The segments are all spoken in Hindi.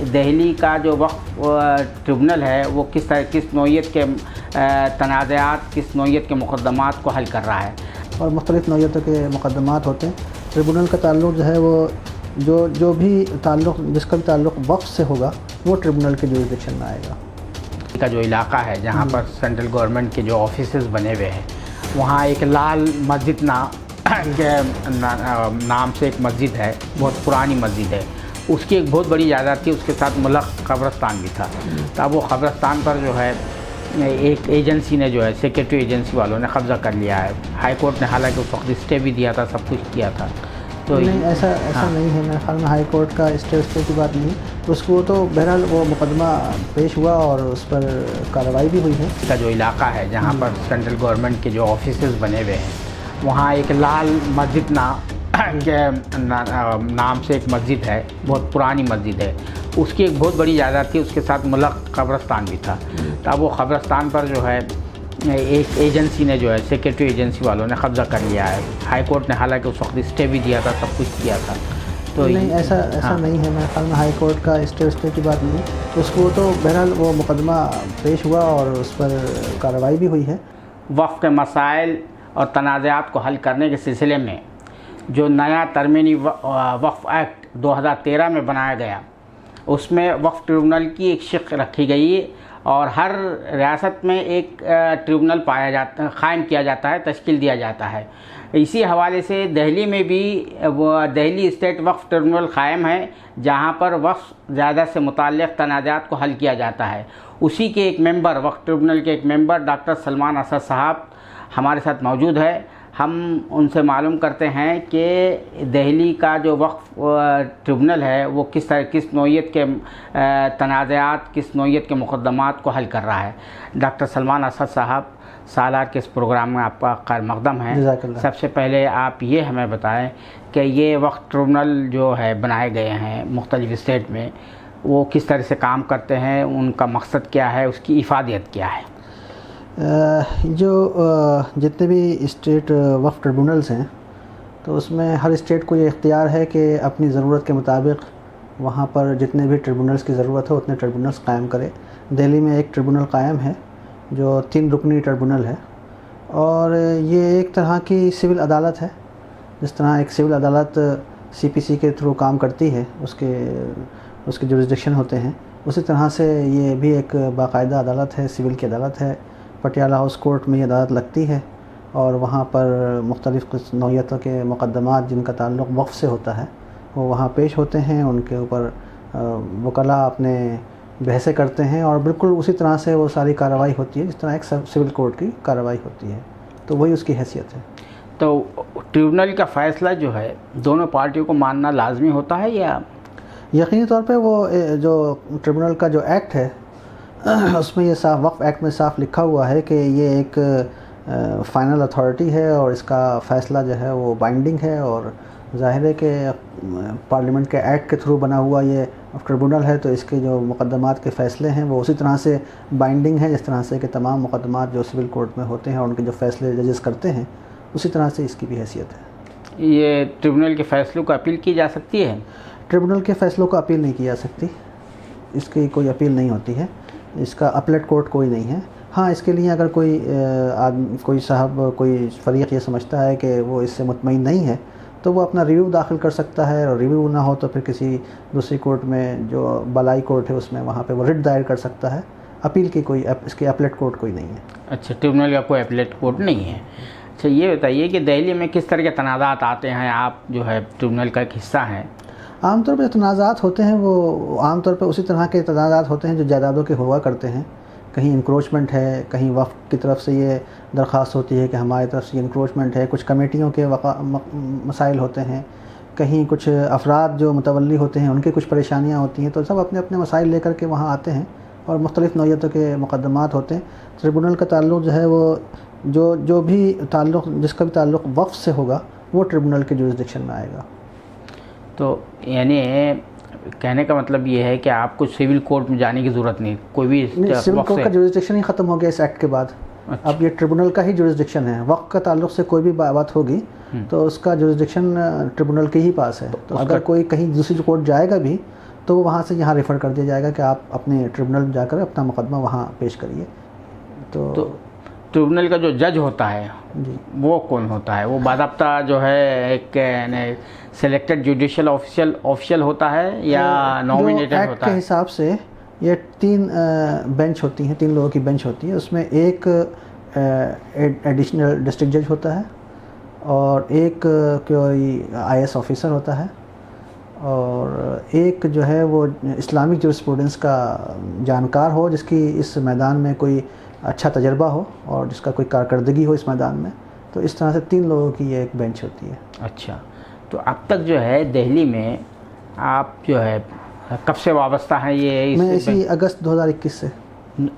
दिल्ली का जो वक्फ ट्रिब्यूनल है वो किस नौइयत के तनाज़ात, किस नौइयत के मुक़द्दमात को हल कर रहा है। और मुख्तलिफ़ नौइयतों के मुक़द्दमात होते हैं। ट्रिब्यूनल का ताल्लुक़ जो है वो जो भी ताल्लुक़ जिसका भी ताल्लुक़ वक्फ से होगा वो ट्रिब्यूनल के जुरिसडिक्शन में आएगा। का जो इलाका है जहाँ पर सेंट्रल गवर्नमेंट के जो ऑफिसेज़ बने हुए हैं, वहाँ एक लाल मस्जिद नाम से एक मस्जिद है, बहुत पुरानी मस्जिद है। उसकी एक बहुत बड़ी जायदाद थी, उसके साथ मुल्क कब्रस्तान भी था। तब वो कब्रस्तान पर जो है एक एजेंसी ने जो है सेक्रेटरी एजेंसी वालों ने कब्ज़ा कर लिया है। हाई कोर्ट ने हालांकि उस वक्त स्टे भी दिया था, सब कुछ किया था। तो नहीं, ऐसा नहीं है। मेरे ख्याल में हाई कोर्ट का स्टे की बात नहीं, उसको तो बहरहाल वो मुकदमा पेश हुआ और उस पर कार्रवाई भी हुई है। का जो इलाका है जहाँ पर सेंट्रल गवर्नमेंट के जो ऑफिसेज़ बने हुए हैं, वहाँ एक लाल मस्जिद नाम से एक मस्जिद है, बहुत पुरानी मस्जिद है। उसकी एक बहुत बड़ी जायदाद थी, उसके साथ मुल्क कब्रस्तान भी था। तब वो कब्रस्तान पर जो है एक एजेंसी ने जो है सेक्रेटरी एजेंसी वालों ने कब्ज़ा कर लिया है। हाई कोर्ट ने हालांकि उस वक्त स्टे भी दिया था, सब कुछ किया था। तो नहीं, ऐसा नहीं है। मेरे ख्याल में हाई कोर्ट का स्टे की बात नहीं, उसको तो बहरहाल वो मुकदमा पेश हुआ और उस पर कार्रवाई भी हुई है। वक्फ के मसाइल और तनाज़ात को हल करने के सिलसिले में जो नया तरमीमी वक्फ एक्ट 2013 में बनाया गया, उसमें वक्फ ट्रिब्यूनल की एक शिक़ रखी गई और हर रियासत में एक ट्रिब्यूनल कायम किया जाता है, तश्कील दिया जाता है। इसी हवाले से दिल्ली में भी वो दिल्ली स्टेट वक्फ ट्रिब्यूनल कायम है, जहाँ पर वक्फ ज़्यादा से मुताल्लिक़ तनाज़ात को हल किया जाता है। उसी के एक मेंबर, वक्फ ट्रिब्यूनल के एक मेंबर डॉक्टर सलमान असद साहब हमारे साथ मौजूद है। हम उनसे मालूम करते हैं कि दिल्ली का जो वक्फ ट्रिब्यूनल है वो किस नौइयत के तनाज़ात, किस नौइयत के मुक़द्दमात को हल कर रहा है। डॉक्टर सलमान असद साहब, सालार के इस प्रोग्राम में आपका खैर मक़दम है। सबसे पहले आप ये हमें बताएं कि ये वक्फ ट्रिब्यूनल जो है बनाए गए हैं मुख्तलिफ़ स्टेट में, वो किस तरह से काम करते हैं, उनका मकसद क्या है, उसकी इफ़ादियत क्या है। जो जितने भी स्टेट वक्फ ट्रिब्यूनल्स हैं, तो उसमें हर स्टेट को ये इख्तियार है कि अपनी ज़रूरत के मुताबिक वहाँ पर जितने भी ट्रिब्यूनल्स की ज़रूरत है उतने ट्रिब्यूनल्स कायम करे। दिल्ली में एक ट्रिब्यूनल कायम है जो 3 रुकनी ट्रिब्यूनल है, और ये एक तरह की सिविल अदालत है। जिस तरह एक सिविल अदालत CPC के थ्रू काम करती है, उसके जुरिसडिक्शन होते हैं, उसी तरह से ये भी एक बाकायदा अदालत है, सिविल की अदालत है। पटियाला हाउस कोर्ट में ये अदालत लगती है और वहाँ पर मुख्तलिफ़ नौइयतों के मुक़द्दमात जिनका ताल्लुक़ वक्फ से होता है वो वहाँ पेश होते हैं। उनके ऊपर वकला अपने बहसें करते हैं और बिल्कुल उसी तरह से वो सारी कार्रवाई होती है जिस तरह एक सिविल कोर्ट की कार्रवाई होती है। तो वही उसकी हैसियत है। तो ट्रिब्यूनल का फ़ैसला जो है दोनों पार्टियों को मानना लाजमी होता है या यकीनी तौर पे वो जो ट्रिब्यूनल का जो एक्ट है उसमें ये साफ वक्फ एक्ट में साफ लिखा हुआ है कि ये एक फ़ाइनल अथॉरिटी है और इसका फ़ैसला जो है वो बाइंडिंग है। और ज़ाहिर है कि पार्लियामेंट के एक्ट के थ्रू बना हुआ ये ट्रिब्यूनल है, तो इसके जो मुक़द्दमात के फ़ैसले हैं वो उसी तरह से बाइंडिंग है जिस तरह से कि तमाम मुक़द्दमात जो सिविल कोर्ट में होते हैं और उनके जो फ़ैसले जजेस करते हैं उसी तरह से इसकी भी हैसियत है। ये ट्रिब्यूनल के फ़ैसलों को अपील की जा सकती है? ट्रिब्यूनल के फ़ैसलों को अपील नहीं की जा सकती, इसकी कोई अपील नहीं होती है, इसका अपलेट कोर्ट कोई नहीं है। हाँ, इसके लिए अगर कोई फ़रीक़ ये समझता है कि वो इससे मुतमईन नहीं है तो वो अपना रिव्यू दाखिल कर सकता है, और रिव्यू ना हो तो फिर किसी दूसरी कोर्ट में जो बलाई कोर्ट है उसमें वहाँ पे वो रिट दायर कर सकता है। अपील की इसकी अपलेट कोर्ट कोई नहीं है। अच्छा, ट्रिब्यूनल का कोई अपलेट कोर्ट नहीं है। अच्छा, ये बताइए कि दिल्ली में किस तरह के तनाज़ात आते हैं? आप जो है ट्रिब्यूनल का एक हिस्सा हैं। आमतौर पर तनाज़ात होते हैं वो आमतौर पर उसी तरह के तनाज़ात होते हैं जो जायदादों के हुआ करते हैं। कहीं इंक्रोचमेंट है, कहीं वफ़्त की तरफ से ये दरख्वास्त होती है कि हमारी तरफ से इंक्रोचमेंट है, कुछ कमेटियों के मसाइल होते हैं, कहीं कुछ अफराद जो मुतवल्ली होते हैं उनकी कुछ परेशानियाँ होती हैं। तो सब अपने अपने मसाइल लेकर के वहाँ आते हैं और मुख्तलिफ़ नौइयतों के मुक़द्दमात होते हैं। ट्रिब्यूनल का ताल्लुक़ जो है वो जो भी ताल्लुक़ जिसका भी ताल्लुक़ वक्फ से होगा वो ट्रिब्यूनल के जुरिसडिक्शन में आएगा। तो यानी कहने का मतलब ये है कि आपको सिविल कोर्ट में जाने की ज़रूरत नहीं, कोई भी सिविल कोर्ट का जुरिसडिक्शन ही ख़त्म हो गया इस एक्ट के बाद। अच्छा। अब ये ट्रिब्यूनल का ही जुरिसडिक्शन है। वक्फ का ताल्लुक़ से कोई भी बात होगी तो उसका जुरिसडिक्शन ट्रिब्यूनल के ही पास है। तो अगर कोई कहीं दूसरी कोर्ट जाएगा भी तो वो वहाँ से यहाँ रेफ़र कर दिया जाएगा कि आप अपने ट्रिब्यूनल में जाकर अपना मुकदमा वहाँ पेश करिए। तो ट्रिब्यूनल का जो जज होता है जी, वो कौन होता है? वो बाकायदा जो है एक सेलेक्टेड जुडिशियल ऑफिशियल होता है या नॉमिनेटेड एक्ट होता के है? हिसाब से ये 3 बेंच होती हैं, 3 लोगों की बेंच होती है। उसमें एक एडिशनल डिस्ट्रिक्ट जज होता है और एक कोई IAS ऑफिसर होता है और एक जो है वो इस्लामिक जूरिस्प्रूडेंस का जानकार हो, जिसकी इस मैदान में कोई अच्छा तजर्बा हो और जिसका कोई कारकर्दगी हो इस मैदान में। तो इस तरह से 3 लोगों की ये एक बेंच होती है। अच्छा, तो अब तक जो है दिल्ली में आप जो है कब से वाबस्ता हैं? ये मैं इसी अगस्त 2021 से।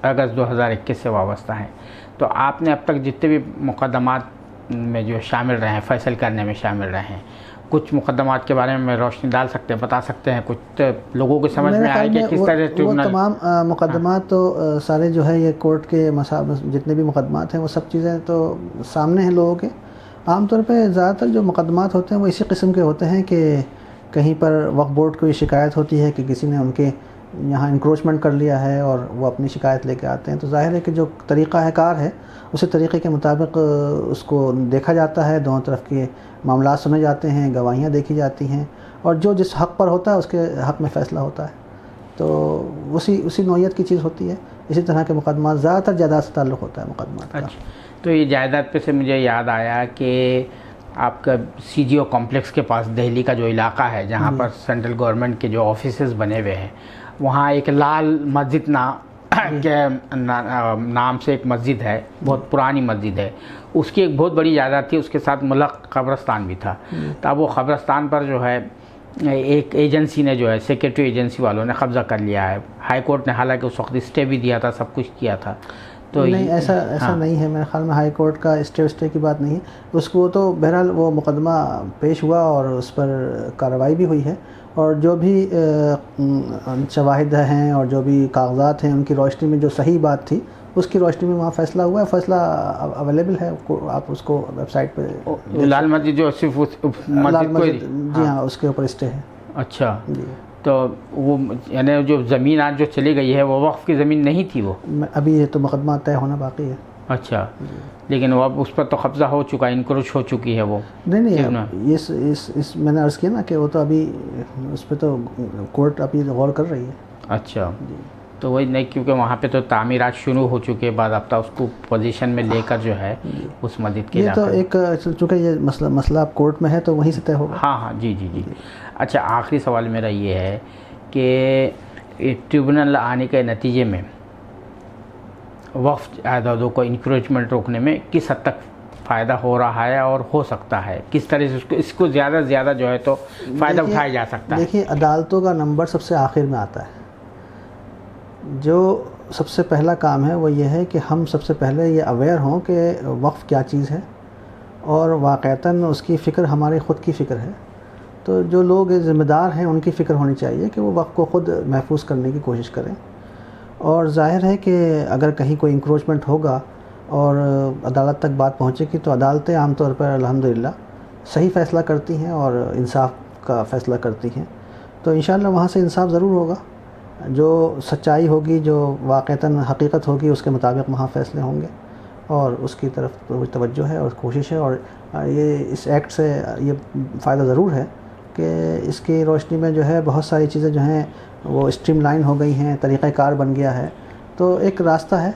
अगस्त 2021 से वाबस्ता हैं। तो आपने अब तक जितने भी मुकदमात में जो शामिल रहे हैं, फैसल करने में शामिल रहे हैं, कुछ मुकदमात के बारे में रोशनी डाल सकते हैं, बता सकते हैं? कुछ तो लोगों को समझ में आए कि किस तरह से ट्रिब्यूनल। वो तमाम मुकदमात तो सारे जो है ये कोर्ट के जितने भी मुकदमात हैं वो सब चीज़ें तो सामने हैं लोगों के। आमतौर पे ज़्यादातर जो मुकदमात होते हैं वो इसी किस्म के होते हैं कि कहीं पर वक्फ बोर्ड को ये शिकायत होती है कि किसी ने उनके यहाँ इंक्रोचमेंट कर लिया है और वो अपनी शिकायत लेके आते हैं। तो ज़ाहिर है कि जो तरीक़ा कार है उसी तरीक़े के मुताबिक उसको देखा जाता है, दोनों तरफ के मामला सुने जाते हैं, गवाहियाँ देखी जाती हैं और जो जिस हक़ पर होता है उसके हक़ में फ़ैसला होता है। तो उसी नौइयत की चीज़ होती है। इसी तरह के मुकदमा ज़्यादातर जायदाद से ताल्लुक़ होता है मुकदमा का। अच्छा, तो ये जायदाद पे से मुझे याद आया कि आपका CGO कॉम्प्लेक्स के पास दिल्ली का जो इलाका है जहाँ पर सेंट्रल गवर्नमेंट के जो ऑफिसेस बने हुए हैं, वहाँ एक लाल मस्जिद नाम से एक मस्जिद है, बहुत पुरानी मस्जिद है। उसकी एक बहुत बड़ी जायदाद थी, उसके साथ मुल्क कब्रस्तान भी था। तो अब वो कब्रस्तान पर जो है एक एजेंसी ने जो है सेक्रेटरी एजेंसी वालों ने कब्ज़ा कर लिया है। हाई कोर्ट ने हालांकि उस वक्त स्टे भी दिया था, सब कुछ किया था। तो नहीं, ऐसा नहीं है। मेरे ख्याल में हाई कोर्ट का स्टे की बात नहीं है। उसको तो बहरहाल वो मुकदमा पेश हुआ और उस पर कार्रवाई भी हुई है और जो भी शवाहिद हैं और जो भी कागजात हैं उनकी रोशनी में जो सही बात थी उसकी रोशनी में वहाँ फ़ैसला हुआ है। फ़ैसला अवेलेबल है, आप उसको वेबसाइट पे। लाल मस्जिद जो सिर्फ उस मस्जिद, जी हाँ, उसके ऊपर स्टे है। अच्छा, जी। तो वो यानी जो ज़मीन आज जो चली गई है वो वक्फ की ज़मीन नहीं थी? वो अभी ये तो मुकदमा तय होना बाकी है। अच्छा, लेकिन वो अब उस पर तो कब्ज़ा हो चुका है, इंक्रोच हो चुकी है वो। नहीं, इस मैंने अर्ज़ किया ना कि वो तो अभी उस पर तो कोर्ट अभी गौर कर रही है। अच्छा, तो वही नहीं, क्योंकि वहाँ पे तो तामीरात शुरू हो चुके हैं, बाद अब उसको पोजीशन में लेकर जो है उस मस्जिद के ये तो एक चूँकि ये मसला अब कोर्ट में है तो वहीं से तय होगा। हाँ, जी। अच्छा, आखिरी सवाल मेरा ये है कि ट्रिब्यूनल आने के नतीजे में वक्फ जायदादों को इंक्रोचमेंट रोकने में किस हद तक फ़ायदा हो रहा है और हो सकता है? किस तरह से इसको ज़्यादा से ज़्यादा जो है तो फ़ायदा उठाया जा सकता है? देखिए, अदालतों का नंबर सबसे आखिर में आता है। जो सबसे पहला काम है वो ये है कि हम सबसे पहले ये अवेयर हों कि वक्फ क्या चीज़ है और वाक़तन उसकी फ़िक्र हमारी ख़ुद की फ़िक्र है। तो जो लोग ज़िम्मेदार हैं उनकी फ़िक्र होनी चाहिए कि वो वक्फ को ख़ुद महफूज करने की कोशिश करें। और ज़ाहिर है कि अगर कहीं कोई इंक्रोचमेंट होगा और अदालत तक बात पहुँचेगी तो अदालतें आमतौर पर अल्हम्दुलिल्लाह सही फ़ैसला करती हैं और इंसाफ का फ़ैसला करती हैं। तो इंशाअल्लाह वहाँ से इंसाफ ज़रूर होगा। जो सच्चाई होगी, जो वाक़तन हकीकत होगी, उसके मुताबिक वहाँ फ़ैसले होंगे और उसकी तरफ तवज्जो है और कोशिश है। और ये इस एक्ट से ये फ़ायदा ज़रूर है कि इसकी रोशनी में जो है बहुत सारी चीज़ें जो हैं वो स्ट्रीमलाइन हो गई हैं, तरीक़ाकार बन गया है। तो एक रास्ता है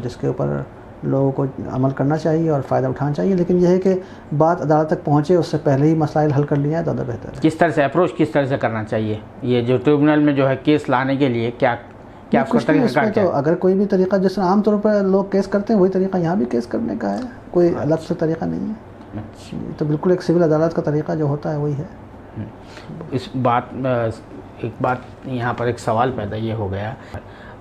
जिसके ऊपर लोगों को अमल करना चाहिए और फ़ायदा उठाना चाहिए। लेकिन यह है कि बात अदालत तक पहुँचे उससे पहले ही मसाइल हल कर लिया है, ज़्यादा बेहतर है। किस तरह से अप्रोच किस तरह से करना चाहिए ये जो ट्रिब्यूनल में जो है केस लाने के लिए क्या उसका तरीका क्या? तो अगर कोई भी तरीका, जैसे आमतौर पर लोग केस करते हैं वही तरीका यहाँ भी केस करने का है, कोई अलग से तरीका नहीं है। तो बिल्कुल एक सिविल अदालत का तरीका जो होता है वही है। इस बात एक बात यहाँ पर एक सवाल पैदा ये हो गया,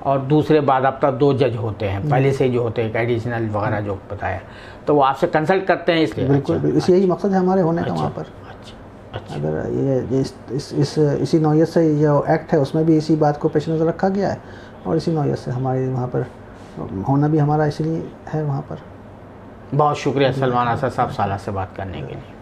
और दूसरे बाद अब तक 2 जज होते हैं, पहले से जो होते हैं एडिशनल वगैरह जो बताया, तो वो आपसे कंसल्ट करते हैं इसलिए? बिल्कुल, यही मकसद है हमारे होने का वहाँ पर। अच्छा। अगर ये इसी नौइयत से जो एक्ट है उसमें भी इसी बात को पेश नज़र रखा गया है और इसी नौइयत से हमारे वहाँ पर होना भी हमारा इसलिए है वहाँ पर। बहुत शुक्रिया सलमान असद साहब साला से बात करने के लिए।